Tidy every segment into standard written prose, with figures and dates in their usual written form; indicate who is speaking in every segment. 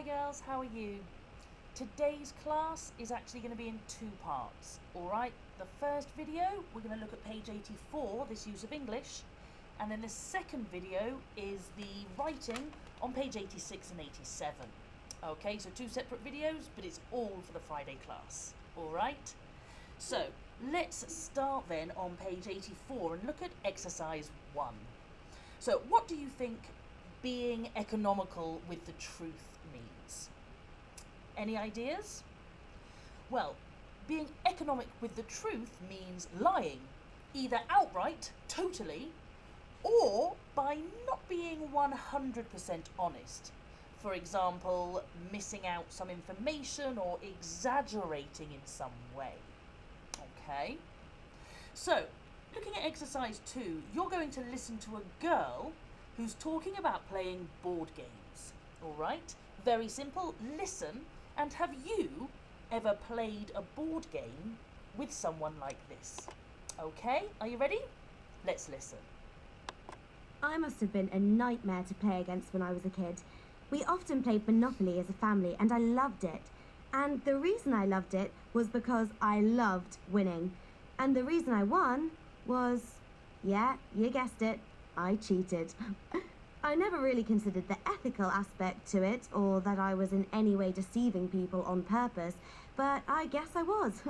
Speaker 1: Hi girls, how are you? Today's class is actually going to be in two parts, alright? The first video, we're going to look at page 84, this use of English, and then the second video is the writing on page 86 and 87. Okay, so two separate videos, but it's all for the Friday class, alright? So, let's start then on page 84 and look at exercise 1. So, what do you think being economical with the truth means? Any ideas? Well, being economic with the truth means lying, either outright, totally, or by not being 100% honest. For example, missing out some information or exaggerating in some way. Okay? So, looking at exercise 2, you're going to listen to a girl who's talking about playing board games. Alright? Very simple. Listen, and have you ever played a board game with someone like this? Okay, are you ready? Let's listen.
Speaker 2: I must have been a nightmare to play against when I was a kid. We often played Monopoly as a family and I loved it. And the reason I loved it was because I loved winning. And the reason I won was, yeah, you guessed it, I cheated. I never really considered the ethical aspect to it, or that I was in any way deceiving people on purpose, but I guess I was.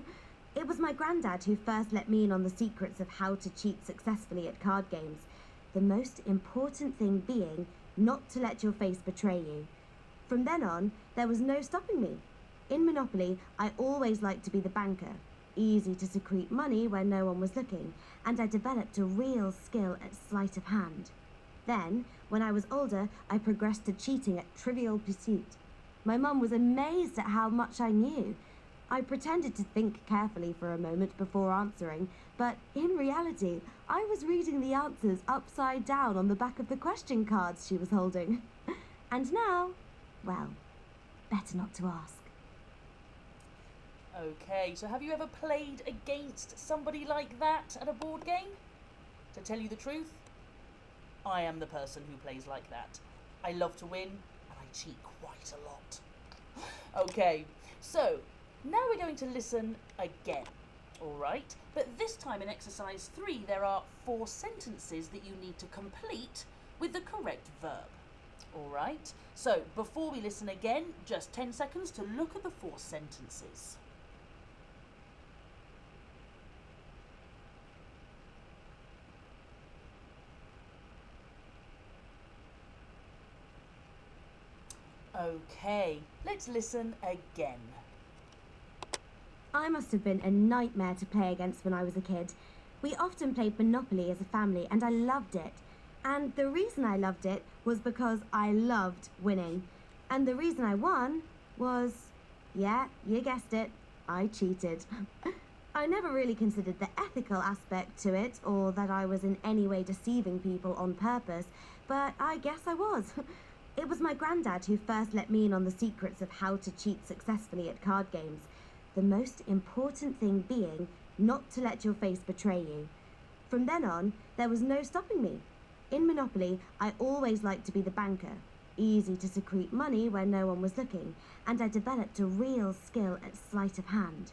Speaker 2: It was my granddad who first let me in on the secrets of how to cheat successfully at card games. The most important thing being not to let your face betray you. From then on, there was no stopping me. In Monopoly, I always liked to be the banker. Easy to secrete money when no one was looking, and I developed a real skill at sleight of hand. Then, when I was older, I progressed to cheating at Trivial Pursuit. My mum was amazed at how much I knew. I pretended to think carefully for a moment before answering, but in reality, I was reading the answers upside down on the back of the question cards she was holding. And now, well, better not to ask.
Speaker 1: Okay, so have you ever played against somebody like that at a board game? To tell you the truth, I am the person who plays like that. I love to win, and I cheat quite a lot. Okay, so now we're going to listen again, alright? But this time in exercise 3, there are 4 sentences that you need to complete with the correct verb. Alright, so before we listen again, just 10 seconds to look at the 4 sentences. Okay, let's listen again.
Speaker 2: I must have been a nightmare to play against when I was a kid. We often played Monopoly as a family and I loved it. And the reason I loved it was because I loved winning. And the reason I won was, yeah, you guessed it, I cheated. I never really considered the ethical aspect to it, or that I was in any way deceiving people on purpose, but I guess I was. It was my granddad who first let me in on the secrets of how to cheat successfully at card games. The most important thing being not to let your face betray you. From then on, there was no stopping me. In Monopoly, I always liked to be the banker. Easy to secrete money when no one was looking, and I developed a real skill at sleight of hand.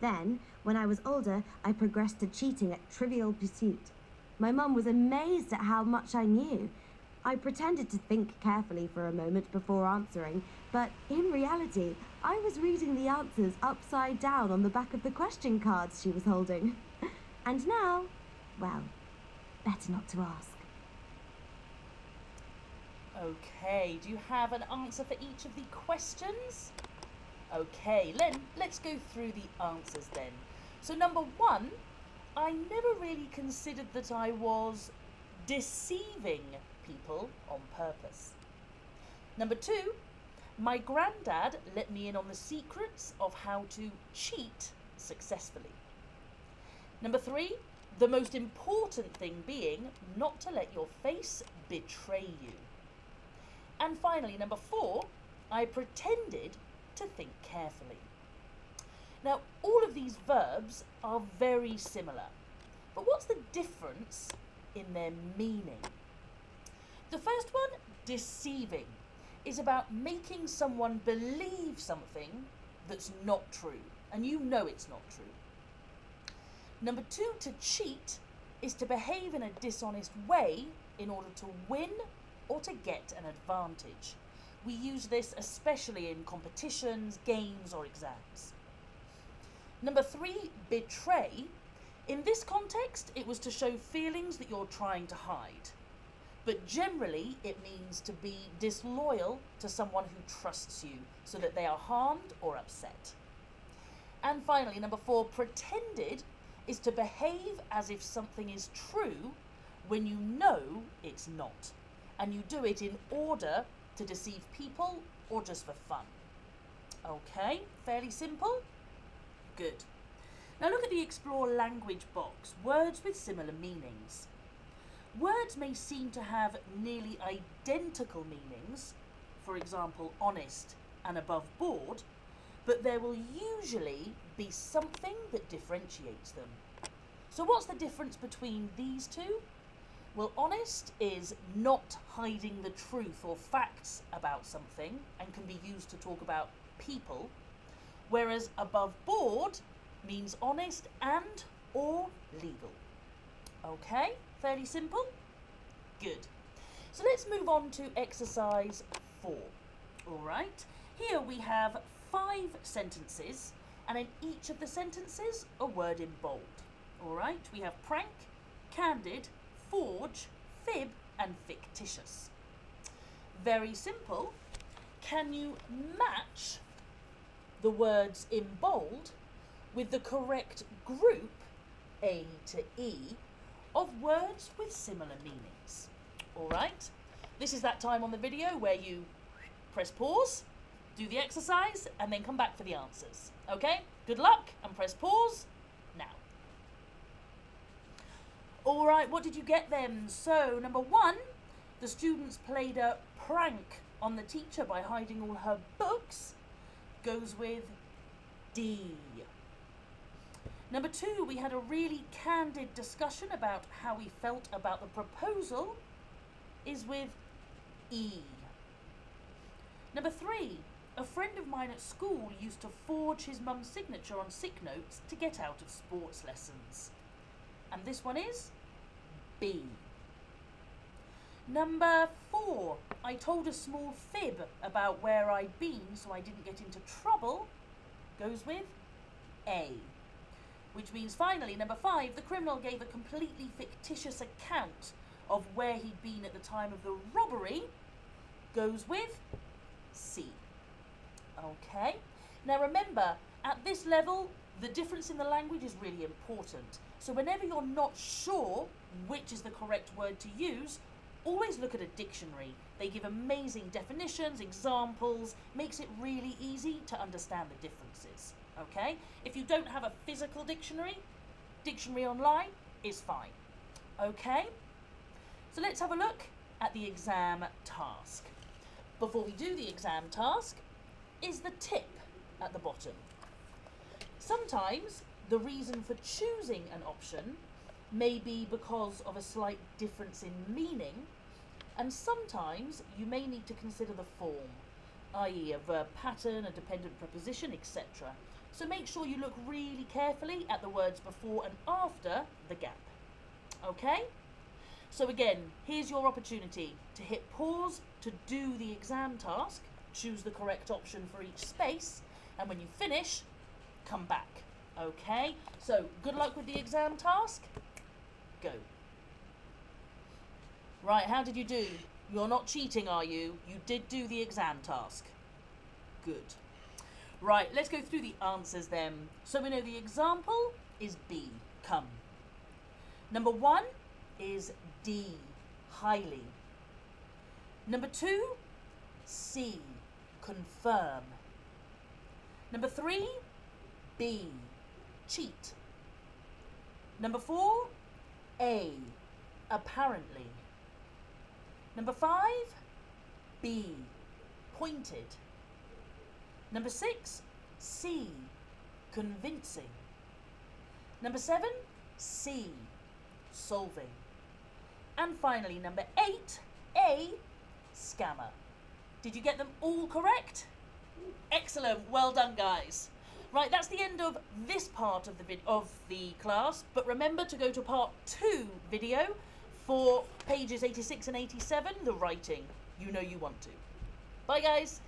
Speaker 2: Then, when I was older, I progressed to cheating at Trivial Pursuit. My mum was amazed at how much I knew. I pretended to think carefully for a moment before answering, but in reality, I was reading the answers upside down on the back of the question cards she was holding. And now, well, better not to ask.
Speaker 1: Okay, do you have an answer for each of the questions? Okay, let's go through the answers then. So number 1, I never really considered that I was deceiving people on purpose. Number 2, my granddad let me in on the secrets of how to cheat successfully. Number 3, the most important thing being not to let your face betray you. And finally, number 4, I pretended to think carefully. Now, all of these verbs are very similar, but what's the difference in their meaning? The first one, deceiving, is about making someone believe something that's not true, and you know it's not true. Number 2, to cheat, is to behave in a dishonest way in order to win or to get an advantage. We use this especially in competitions, games, or exams. Number 3, betray. In this context, it was to show feelings that you're trying to hide. But generally, it means to be disloyal to someone who trusts you so that they are harmed or upset. And finally, number 4, pretended, is to behave as if something is true when you know it's not. And you do it in order to deceive people or just for fun. Okay, fairly simple? Good. Now look at the Explore Language box, words with similar meanings. Words may seem to have nearly identical meanings, for example, honest and above board, but there will usually be something that differentiates them. So what's the difference between these two? Well, honest is not hiding the truth or facts about something and can be used to talk about people, whereas above board means honest and or legal. Okay, fairly simple? Good. So let's move on to exercise 4. All right, here we have 5 sentences, and in each of the sentences a word in bold. All right, we have prank, candid, forge, fib, and fictitious. Very simple. Can you match the words in bold with the correct group, A to E, of words with similar meanings? All right, this is that time on the video where you press pause, do the exercise, and then come back for the answers. Okay, good luck, and press pause now. All right, what did you get then? So, number 1, the students played a prank on the teacher by hiding all her books, goes with D. Number 2, we had a really candid discussion about how we felt about the proposal, is with E. Number 3, a friend of mine at school used to forge his mum's signature on sick notes to get out of sports lessons. And this one is B. Number 4, I told a small fib about where I'd been so I didn't get into trouble, goes with A. Which means finally, number 5, the criminal gave a completely fictitious account of where he'd been at the time of the robbery, goes with C. Okay, now remember, at this level, the difference in the language is really important. So whenever you're not sure which is the correct word to use, always look at a dictionary. They give amazing definitions, examples, makes it really easy to understand the differences. Okay, if you don't have a physical dictionary online is fine. Okay, so let's have a look at the exam task. Before we do the exam task, is the tip at the bottom. Sometimes the reason for choosing an option may be because of a slight difference in meaning, and sometimes you may need to consider the form, i.e. a verb pattern, a dependent preposition, etc. So make sure you look really carefully at the words before and after the gap. Okay? So again, here's your opportunity to hit pause to do the exam task, choose the correct option for each space, and when you finish, come back. Okay? So good luck with the exam task. Go. Right, how did you do? You're not cheating, are you? You did do the exam task. Good. Right, let's go through the answers then. So we know the example is B, come. Number 1 is D, highly. Number 2, C, confirm. Number 3, B, cheat. Number 4, A, apparently. Number 5, B, pointed. Number 6, C, convincing. Number 7, C, solving. And finally, number 8, A, scammer. Did you get them all correct? Excellent, well done guys. Right, that's the end of this part of the class, but remember to go to part 2 video for pages 86 and 87, the writing. You know you want to. Bye guys.